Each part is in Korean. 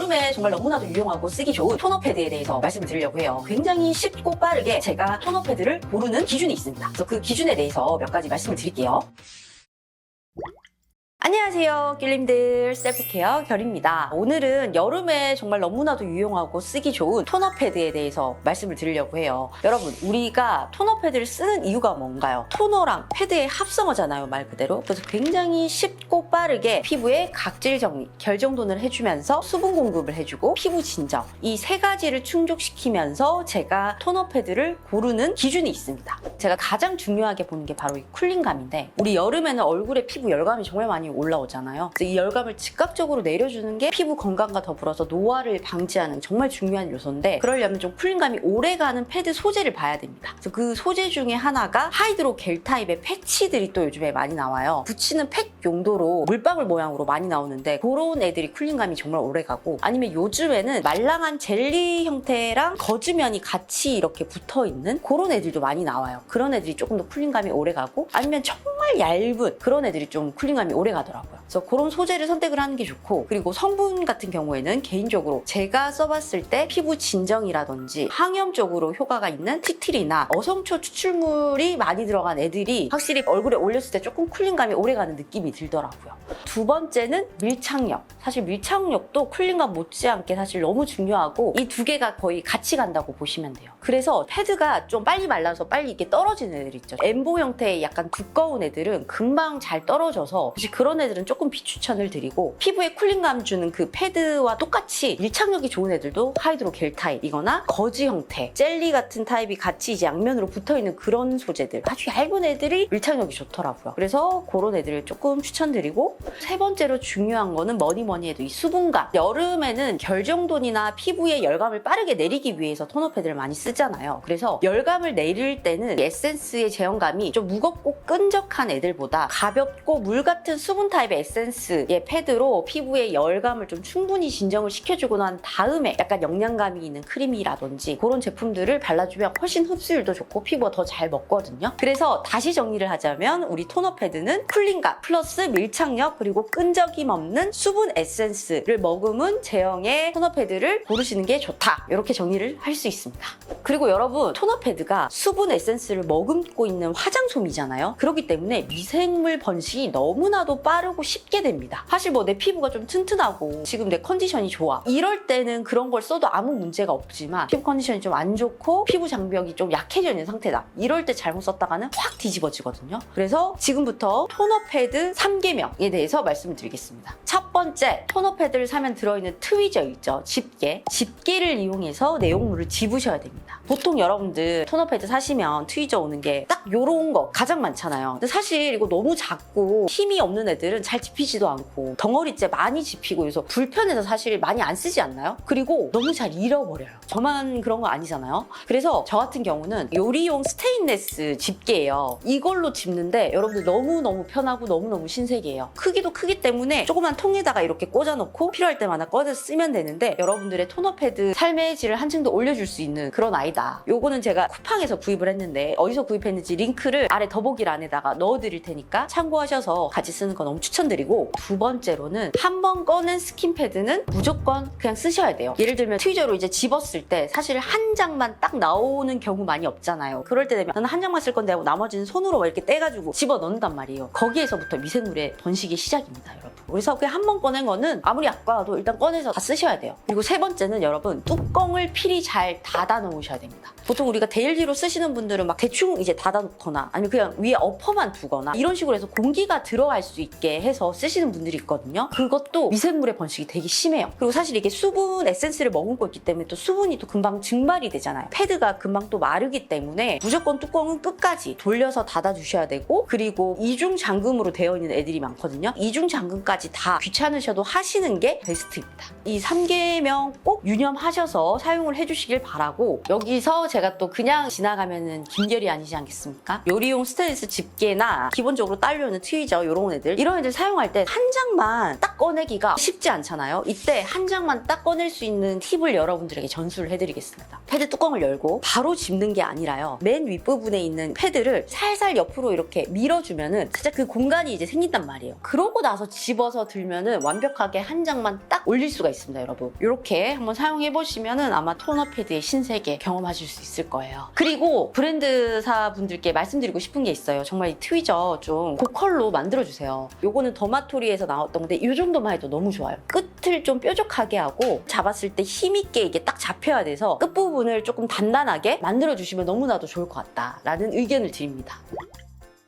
여름에 정말 너무나도 유용하고 쓰기 좋은 토너 패드에 대해서 말씀을 드리려고 해요. 굉장히 쉽고 빠르게 제가 토너 패드를 고르는 기준이 있습니다. 그래서 그 기준에 대해서 몇 가지 말씀을 드릴게요. 안녕하세요, 낄님들. 셀프케어 결입니다. 오늘은 여름에 정말 너무나도 유용하고 쓰기 좋은 토너 패드에 대해서 말씀을 드리려고 해요. 여러분, 우리가 토너 패드를 쓰는 이유가 뭔가요? 토너랑 패드의 합성어잖아요, 말 그대로. 그래서 굉장히 쉽고 빠르게 피부에 각질 정리, 결 정돈을 해주면서 수분 공급을 해주고 피부 진정, 이 세 가지를 충족시키면서 제가 토너 패드를 고르는 기준이 있습니다. 제가 가장 중요하게 보는 게 바로 이 쿨링감인데, 우리 여름에는 얼굴에 피부 열감이 정말 많이 올라오잖아요. 그래서 이 열감을 즉각적으로 내려주는 게 피부 건강과 더불어서 노화를 방지하는 정말 중요한 요소인데, 그러려면 좀 쿨링감이 오래가는 패드 소재를 봐야 됩니다. 그래서 그 소재 중에 하나가 하이드로 겔 타입의 패치들이 또 요즘에 많이 나와요. 붙이는 팩 용도로 물방울 모양으로 많이 나오는데, 그런 애들이 쿨링감이 정말 오래가고, 아니면 요즘에는 말랑한 젤리 형태랑 거즈면이 같이 이렇게 붙어있는 그런 애들도 많이 나와요. 그런 애들이 조금 더 쿨링감이 오래가고, 아니면 정말 얇은 그런 애들이 좀 쿨링감이 오래가더라고요. 그래서 그런 소재를 선택을 하는 게 좋고, 그리고 성분 같은 경우에는 개인적으로 제가 써봤을 때 피부 진정이라든지 항염 쪽으로 효과가 있는 티트리나 어성초 추출물이 많이 들어간 애들이 확실히 얼굴에 올렸을 때 조금 쿨링감이 오래가는 느낌이 들더라고요. 두 번째는 밀착력. 사실 밀착력도 쿨링감 못지않게 사실 너무 중요하고, 이 두 개가 거의 같이 간다고 보시면 돼요. 그래서 패드가 좀 빨리 말라서 빨리 이렇게 떨어지는 애들 있죠. 엠보 형태의 약간 두꺼운 애들은 금방 잘 떨어져서 사실 그런 애들은 조금 비추천을 드리고, 피부에 쿨링감 주는 그 패드와 똑같이 밀착력이 좋은 애들도 하이드로 겔 타입이거나 거즈 형태, 젤리 같은 타입이 같이 이제 양면으로 붙어있는 그런 소재들, 아주 얇은 애들이 밀착력이 좋더라고요. 그래서 그런 애들을 조금 추천드리고, 세 번째로 중요한 거는 뭐니 해도 이 수분감. 여름에는 결 정돈이나 피부에 열감을 빠르게 내리기 위해서 토너 패드를 많이 쓰잖아요. 그래서 열감을 내릴 때는 에센스의 제형감이 좀 무겁고 끈적한 애들보다 가볍고 물 같은 수분 타입의 에센스의 패드로 피부에 열감을 좀 충분히 진정을 시켜주고 난 다음에 약간 영양감이 있는 크림이라든지 그런 제품들을 발라주면 훨씬 흡수율도 좋고 피부가 더 잘 먹거든요. 그래서 다시 정리를 하자면 우리 토너 패드는 쿨링감 플러스 밀착력 그리고 끈적임 없는 수분 에센스를 머금은 제형의 토너 패드를 고르시는 게 좋다, 이렇게 정리를 할 수 있습니다. 그리고 여러분, 토너 패드가 수분 에센스를 머금고 있는 화장솜이잖아요. 그렇기 때문에 미생물 번식이 너무나도 빠르고 쉽게 됩니다. 사실 뭐 내 피부가 좀 튼튼하고 지금 내 컨디션이 좋아, 이럴 때는 그런 걸 써도 아무 문제가 없지만, 피부 컨디션이 좀 안 좋고 피부 장벽이 좀 약해져 있는 상태다, 이럴 때 잘못 썼다가는 확 뒤집어지거든요. 그래서 지금부터 토너 패드 3계명에 대해서 말씀을 드리겠습니다. 첫 번째, 토너 패드를 사면 들어있는 트위저 있죠, 집게. 집게를 이용해서 내용물을 집으셔야 됩니다. 보통 여러분들 토너 패드 사시면 트위저 오는 게 딱 요런 거 가장 많잖아요. 근데 사실 이거 너무 작고 힘이 없는 애들은 잘 집히지도 않고 덩어리째 많이 집히고 해서 불편해서 사실 많이 안 쓰지 않나요? 그리고 너무 잘 잃어버려요. 저만 그런 거 아니잖아요. 그래서 저 같은 경우는 요리용 스테인레스 집게예요. 이걸로 집는데 여러분들 너무너무 편하고 너무너무 신세계예요. 크기도 크기 때문에 조그만 통에다가 이렇게 꽂아놓고 필요할 때마다 꺼내서 쓰면 되는데, 여러분들의 토너 패드 삶의 질을 한층 더 올려줄 수 있는 그런 아이다. 요거는 제가 쿠팡에서 구입을 했는데, 어디서 구입했는지 링크를 아래 더보기란에다가 넣어드릴 테니까 참고하셔서 같이 쓰는 거 너무 추천드리고, 두 번째로는 한 번 꺼낸 스킨 패드는 무조건 그냥 쓰셔야 돼요. 예를 들면 트위저로 이제 집었을 때 사실 한 장만 딱 나오는 경우 많이 없잖아요. 그럴 때 되면 나는 한 장만 쓸 건데 하고 나머지는 손으로 이렇게 떼가지고 집어 넣는단 말이에요. 거기에서부터 미생물의 번식이 시작입니다, 여러분. 그래서 그냥 한 번 꺼낸 거는 아무리 아까워도 일단 꺼내서 다 쓰셔야 돼요. 그리고 세 번째는 여러분, 뚜껑을 필히 잘 닫아 놓으셔야 됩니다. 보통 우리가 데일리로 쓰시는 분들은 막 대충 이제 닫아 놓거나 아니면 그냥 위에 어퍼만 두거나 이런 식으로 해서 공기가 들어갈 수 있게 해서 쓰시는 분들이 있거든요. 그것도 미생물의 번식이 되게 심해요. 그리고 사실 이게 수분 에센스를 머금고 있기 때문에 또 수분이 또 금방 증발이 되잖아요. 패드가 금방 또 마르기 때문에 무조건 뚜껑은 끝까지 돌려서 닫아 주셔야 되고, 그리고 이중 잠금으로 되어 있는 애들이 많거든요. 이중 잠금까지 다 귀찮으셔도 하시는 게 베스트입니다. 이 3계명 꼭 유념하셔서 사용을 해주시길 바라고, 여기서 제가 또 그냥 지나가면은 김결이 아니지 않겠습니까? 요리용 스테인리스 집게나 팁이나 기본적으로 딸려있는 트위저 이런 애들 사용할 때 한 장만 딱 꺼내기가 쉽지 않잖아요. 이때 한 장만 딱 꺼낼 수 있는 팁을 여러분들에게 전수를 해드리겠습니다. 패드 뚜껑을 열고 바로 집는 게 아니라요. 맨 윗부분에 있는 패드를 살살 옆으로 이렇게 밀어주면은 진짜 그 공간이 이제 생긴단 말이에요. 그러고 나서 집어서 들면은 완벽하게 한 장만 딱 올릴 수가 있습니다, 여러분. 이렇게 한번 사용해보시면은 아마 토너 패드의 신세계 경험하실 수 있을 거예요. 그리고 브랜드사 분들께 말씀드리고 싶은 게 있어요. 정말 이 트위저 좀 고컬로 만들어주세요. 요거는 더마토리에서 나왔던 건데 이 정도만 해도 너무 좋아요. 끝을 좀 뾰족하게 하고 잡았을 때 힘있게 이게 딱 잡혀야 돼서 끝부분을 조금 단단하게 만들어주시면 너무나도 좋을 것 같다라는 의견을 드립니다.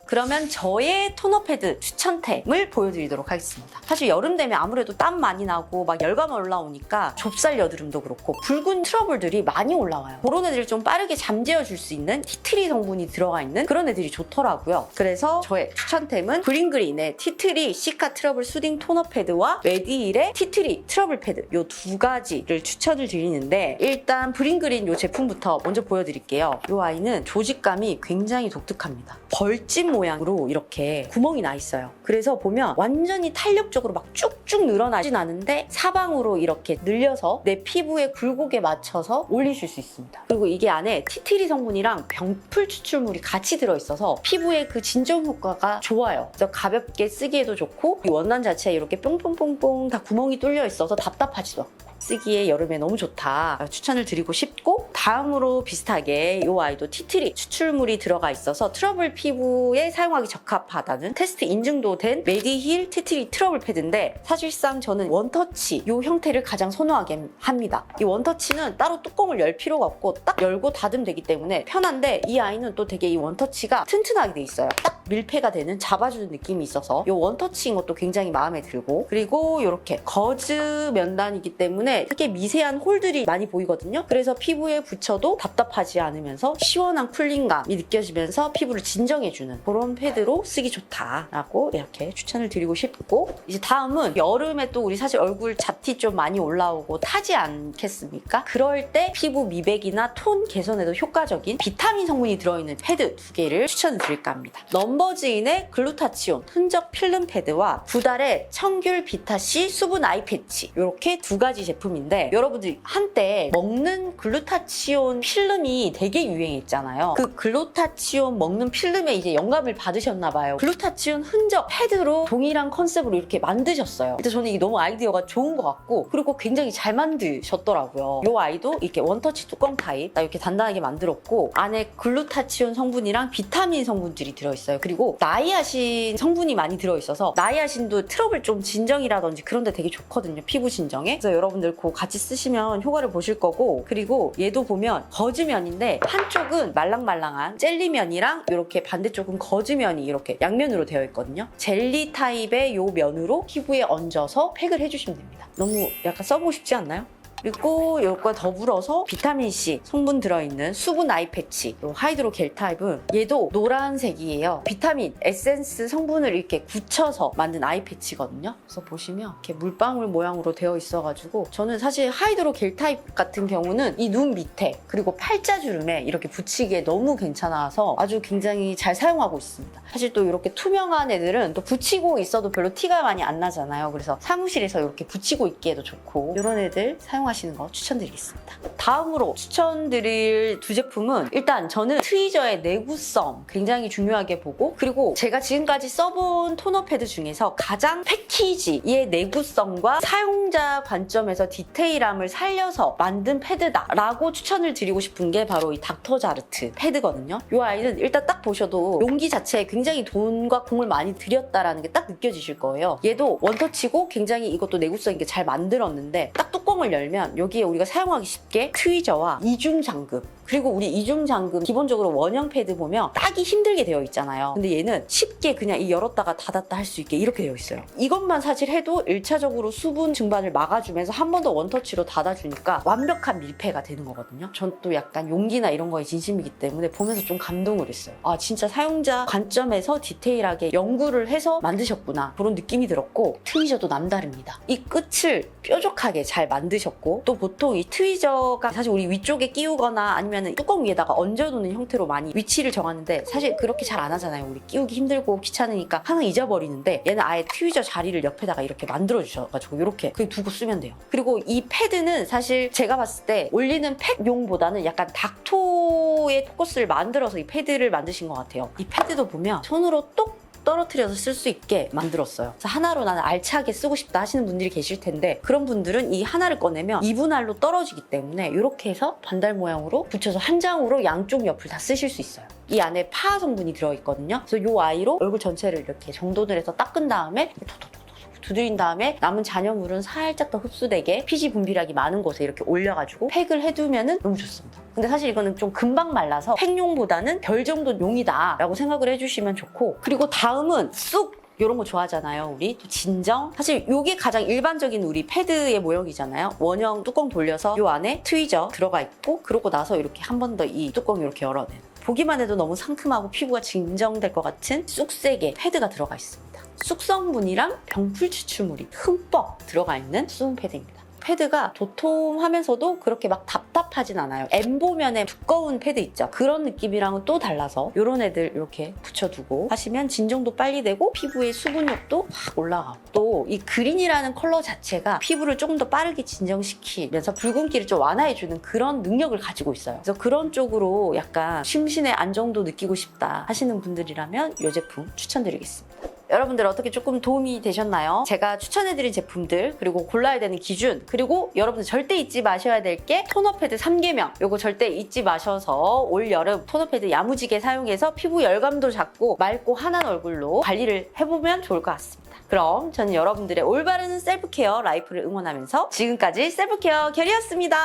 그러면 저의 토너 패드 추천템을 보여드리도록 하겠습니다. 사실 여름 되면 아무래도 땀 많이 나고 막 열감 올라오니까 좁쌀 여드름도 그렇고 붉은 트러블들이 많이 올라와요. 그런 애들을 좀 빠르게 잠재워 줄 수 있는 티트리 성분이 들어가 있는 그런 애들이 좋더라고요. 그래서 저의 추천템은 브링그린의 티트리 시카 트러블 수딩 토너 패드와 메디힐의 티트리 트러블 패드 이 두 가지를 추천을 드리는데, 일단 브링그린 이 제품부터 먼저 보여드릴게요. 이 아이는 조직감이 굉장히 독특합니다. 벌집 모양으로 이렇게 구멍이 나 있어요. 그래서 보면 완전히 탄력적으로 막 쭉쭉 늘어나진 않은데 사방으로 이렇게 늘려서 내 피부의 굴곡에 맞춰서 올리실 수 있습니다. 그리고 이게 안에 티트리 성분이랑 병풀 추출물이 같이 들어있어서 피부의 그 진정 효과가 좋아요. 그래서 가볍게 쓰기에도 좋고 이 원단 자체에 이렇게 뽕뽕뽕뽕 다 구멍이 뚫려 있어서 답답하지도 않고 쓰기에 여름에 너무 좋다 추천을 드리고 싶고, 다음으로 비슷하게 이 아이도 티트리 추출물이 들어가 있어서 트러블 피부에 사용하기 적합하다는 테스트 인증도 된 메디힐 티트리 트러블 패드인데, 사실상 저는 원터치 이 형태를 가장 선호하게 합니다. 이 원터치는 따로 뚜껑을 열 필요가 없고 딱 열고 닫으면 되기 때문에 편한데, 이 아이는 또 되게 이 원터치가 튼튼하게 돼 있어요. 딱 밀폐가 되는, 잡아주는 느낌이 있어서 이 원터치인 것도 굉장히 마음에 들고, 그리고 이렇게 거즈 면단이기 때문에 되게 미세한 홀들이 많이 보이거든요. 그래서 피부에 붙여도 답답하지 않으면서 시원한 쿨링감이 느껴지면서 피부를 진정해주는 그런 패드로 쓰기 좋다라고 이렇게 추천을 드리고 싶고, 이제 다음은 여름에 또 우리 사실 얼굴 잡티 좀 많이 올라오고 타지 않겠습니까? 그럴 때 피부 미백이나 톤 개선에도 효과적인 비타민 성분이 들어있는 패드 두 개를 추천을 드릴까 합니다. 넘버즈인의 글루타치온 흔적 필름 패드와 구달의 청귤 비타C 수분 아이 패치, 이렇게 두 가지 제품인데, 여러분들 한때 먹는 글루타치온 필름이 되게 유행했잖아요. 그 글루타치온 먹는 필름에 이제 영감을 받으셨나 봐요. 글루타치온 흔적 패드로 동일한 컨셉으로 이렇게 만드셨어요. 그래서 저는 이게 너무 아이디어가 좋은 것 같고, 그리고 굉장히 잘 만드셨더라고요. 이 아이도 이렇게 원터치 뚜껑 타입 이렇게 단단하게 만들었고, 안에 글루타치온 성분이랑 비타민 성분들이 들어있어요. 그리고 나이아신 성분이 많이 들어있어서 나이아신도 트러블 좀 진정이라든지 그런 데 되게 좋거든요, 피부 진정에. 그래서 여러분들 그거 같이 쓰시면 효과를 보실 거고, 그리고 얘도 보면 거즈면인데 한쪽은 말랑말랑한 젤리면이랑 이렇게 반대쪽은 거즈면이 이렇게 양면으로 되어 있거든요. 젤리 타입의 이 면으로 피부에 얹어서 팩을 해주시면 됩니다. 너무 약간 써보고 싶지 않나요? 그리고 이것과 더불어서 비타민C 성분 들어있는 수분 아이 패치, 하이드로 겔 타입은 얘도 노란색이에요. 비타민 에센스 성분을 이렇게 굳혀서 만든 아이 패치거든요. 그래서 보시면 이렇게 물방울 모양으로 되어 있어가지고, 저는 사실 하이드로 겔 타입 같은 경우는 이 눈 밑에 그리고 팔자주름에 이렇게 붙이기에 너무 괜찮아서 아주 굉장히 잘 사용하고 있습니다. 사실 또 이렇게 투명한 애들은 또 붙이고 있어도 별로 티가 많이 안 나잖아요. 그래서 사무실에서 이렇게 붙이고 있기에도 좋고, 이런 애들 사용하시는 거 추천드리겠습니다. 다음으로 추천드릴 두 제품은, 일단 저는 트위저의 내구성 굉장히 중요하게 보고, 그리고 제가 지금까지 써본 토너 패드 중에서 가장 패키지의 내구성과 사용자 관점에서 디테일함을 살려서 만든 패드다라고 추천을 드리고 싶은 게 바로 이 닥터자르트 패드거든요. 이 아이는 일단 딱 보셔도 용기 자체에 굉장히 돈과 공을 많이 들였다라는 게 딱 느껴지실 거예요. 얘도 원터치고 굉장히 이것도 내구성 있게 잘 만들었는데, 딱 뚜껑을 열면 여기에 우리가 사용하기 쉽게 트위저와 이중 잠금, 그리고 우리 이중 잠금 기본적으로 원형 패드 보면 따기 힘들게 되어 있잖아요. 근데 얘는 쉽게 그냥 이 열었다가 닫았다 할 수 있게 이렇게 되어 있어요. 이것만 사실 해도 1차적으로 수분 증발을 막아주면서 한 번 더 원터치로 닫아주니까 완벽한 밀폐가 되는 거거든요. 전 또 약간 용기나 이런 거에 진심이기 때문에 보면서 좀 감동을 했어요. 아, 진짜 사용자 관점에서 디테일하게 연구를 해서 만드셨구나, 그런 느낌이 들었고, 트위저도 남다릅니다. 이 끝을 뾰족하게 잘 만드셨고, 또 보통 이 트위저가 사실 우리 위쪽에 끼우거나 아니면 아니면 뚜껑 위에다가 얹어놓는 형태로 많이 위치를 정하는데 사실 그렇게 잘 안 하잖아요. 우리 끼우기 힘들고 귀찮으니까 항상 잊어버리는데 얘는 아예 트위저 자리를 옆에다가 이렇게 만들어 주셔가지고 이렇게 그냥 두고 쓰면 돼요. 그리고 이 패드는 사실 제가 봤을 때 올리는 팩용보다는 약간 닥토의 코스를 만들어서 이 패드를 만드신 것 같아요. 이 패드도 보면 손으로 똑 떨어뜨려서 쓸 수 있게 만들었어요. 그래서 하나로 나는 알차게 쓰고 싶다 하시는 분들이 계실 텐데 그런 분들은 이 하나를 꺼내면 2분할로 떨어지기 때문에 이렇게 해서 반달 모양으로 붙여서 한 장으로 양쪽 옆을 다 쓰실 수 있어요. 이 안에 파 성분이 들어있거든요. 그래서 이 아이로 얼굴 전체를 이렇게 정돈을 해서 닦은 다음에 톡톡톡톡 두드린 다음에 남은 잔여물은 살짝 더 흡수되게 피지 분비량이 많은 곳에 이렇게 올려가지고 팩을 해두면 너무 좋습니다. 근데 사실 이거는 좀 금방 말라서 팩용보다는 별 정도 용이다 라고 생각을 해주시면 좋고, 그리고 다음은 쑥! 이런 거 좋아하잖아요. 우리 또 진정. 사실 이게 가장 일반적인 우리 패드의 모형이잖아요. 원형 뚜껑 돌려서 이 안에 트위저 들어가 있고 그러고 나서 이렇게 한 번 더 이 뚜껑 이렇게 열어내는, 보기만 해도 너무 상큼하고 피부가 진정될 것 같은 쑥색의 패드가 들어가 있습니다. 쑥성분이랑 병풀 추출물이 흠뻑 들어가 있는 수분 패드입니다. 패드가 도톰하면서도 그렇게 막 답답하진 않아요. 엠보면에 두꺼운 패드 있죠? 그런 느낌이랑은 또 달라서 이런 애들 이렇게 붙여두고 하시면 진정도 빨리 되고 피부의 수분력도 확 올라가고, 또 이 그린이라는 컬러 자체가 피부를 조금 더 빠르게 진정시키면서 붉은기를 좀 완화해주는 그런 능력을 가지고 있어요. 그래서 그런 쪽으로 약간 심신의 안정도 느끼고 싶다 하시는 분들이라면 이 제품 추천드리겠습니다. 여러분들 어떻게 조금 도움이 되셨나요? 제가 추천해드린 제품들, 그리고 골라야 되는 기준, 그리고 여러분들 절대 잊지 마셔야 될 게 토너 패드 3계명. 요거 절대 잊지 마셔서 올 여름 토너 패드 야무지게 사용해서 피부 열감도 잡고 맑고 환한 얼굴로 관리를 해보면 좋을 것 같습니다. 그럼 저는 여러분들의 올바른 셀프케어 라이프를 응원하면서 지금까지 셀프케어 결이었습니다.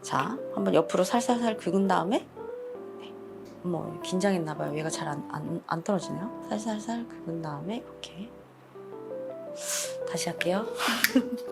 자, 한번 옆으로 살살살 긁은 다음에 긴장했나봐요. 얘가 잘 안 떨어지네요. 살살살 긁은 다음에 이렇게 다시 할게요.